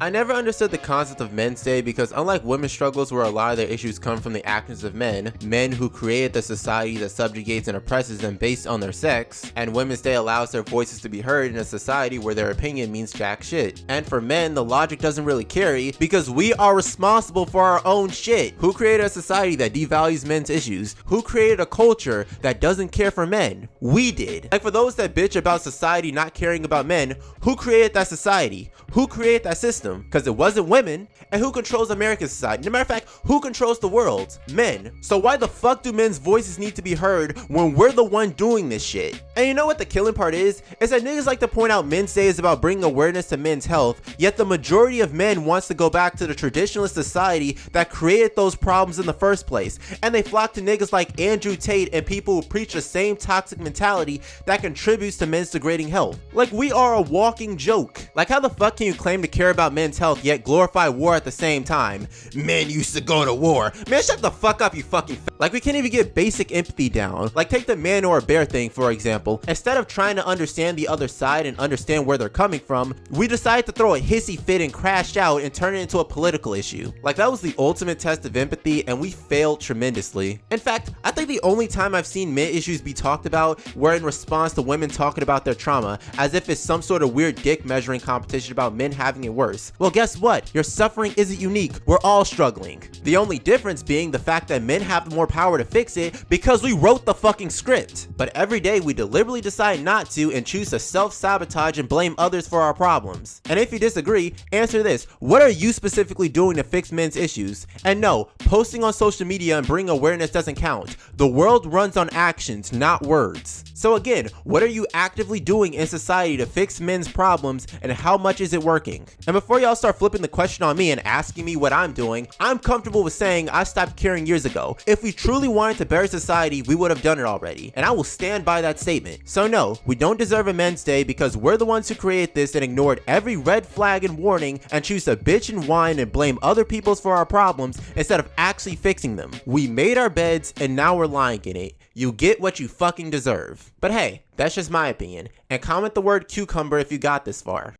I never understood the concept of Men's Day because unlike women's struggles where a lot of their issues come from the actions of men who created the society that subjugates and oppresses them based on their sex, and Women's Day allows their voices to be heard in a society where their opinion means jack shit. And for men, the logic doesn't really carry because we are responsible for our own shit. Who created a society that devalues men's issues? Who created a culture that doesn't care for men? We did. Like for those that bitch about society not caring about men, who created that society? Who created that system? Because it wasn't women. And who controls American society? As a matter of fact, who controls the world? Men. So why the fuck do men's voices need to be heard when we're the one doing this shit? And you know what the killing part is? Is that niggas like to point out Men's Day is about bringing awareness to men's health, yet the majority of men wants to go back to the traditionalist society that created those problems in the first place. And they flock to niggas like Andrew Tate and people who preach the same toxic mentality that contributes to men's degrading health. Like we are a walking joke. Like how the fuck can you claim to care about men's health yet glorify war at the same time? Men used to go to war. Man, shut the fuck up, you fucking like we can't even get basic empathy down. Like take the man or a bear thing for example. Instead of trying to understand the other side and understand where they're coming from, we decided to throw a hissy fit and crash out and turn it into a political issue. Like that was the ultimate test of empathy and we failed tremendously. In fact, I think the only time I've seen men issues be talked about were in response to women talking about their trauma as if it's some sort of weird dick measuring competition about men having it worse. Well, guess what? Your suffering isn't unique. We're all struggling. The only difference being the fact that men have more power to fix it because we wrote the fucking script. But every day we deliberately decide not to and choose to self-sabotage and blame others for our problems. And if you disagree, answer this. What are you specifically doing to fix men's issues? And no, posting on social media and bringing awareness doesn't count. The world runs on actions, not words. So again, what are you actively doing in society to fix men's problems and how much is it working? And before y'all start flipping the question on me and asking me what I'm doing, I'm comfortable with saying I stopped caring years ago. If we truly wanted to better society, we would have done it already. And I will stand by that statement. So no, we don't deserve a Men's Day because we're the ones who created this and ignored every red flag and warning and choose to bitch and whine and blame other people's for our problems instead of actually fixing them. We made our beds and now we're lying in it. You get what you fucking deserve. But hey, that's just my opinion. And comment the word cucumber if you got this far.